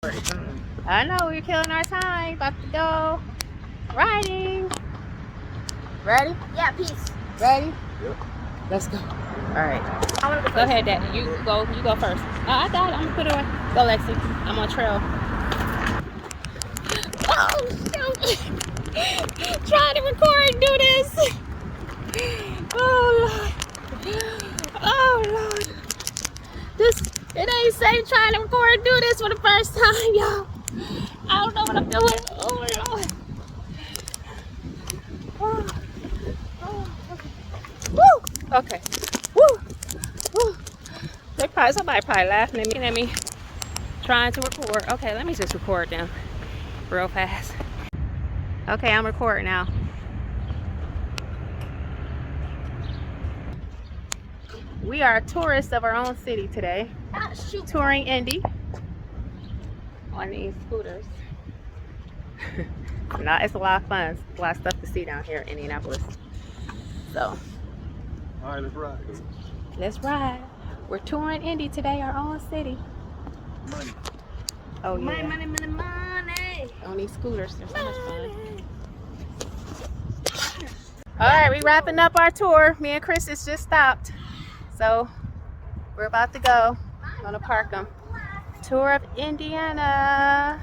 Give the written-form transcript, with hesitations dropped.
I know, we're killing our time. About to go riding. Ready? Yeah, peace. Ready? Yep. Let's go. All right. I want to Go ahead, Dad. You go first. I got it. I'm gonna put it away. Go, Lexi. I'm on trail. Oh, shoot. Trying to record and do this. Oh, Lord. Oh, Lord. It ain't safe trying to record and do this for the first time, y'all. I don't know what I'm doing. Oh, Lord. Woo! Okay. Woo! Woo! Somebody probably laughing at me trying to record. Okay, let me just record them real fast. Okay, I'm recording now. We are tourists of our own city today. Touring Indy on these scooters. It's a lot of fun. A lot of stuff to see down here in Indianapolis. So, all right, let's ride. Let's ride. We're touring Indy today, our own city. Money. Oh yeah. Money, money, money, money. On these scooters, they're so much fun. All right, we wrapping up our tour. Me and Chris has just stopped, so we're about to go. I'm gonna park them. Tour of Indiana.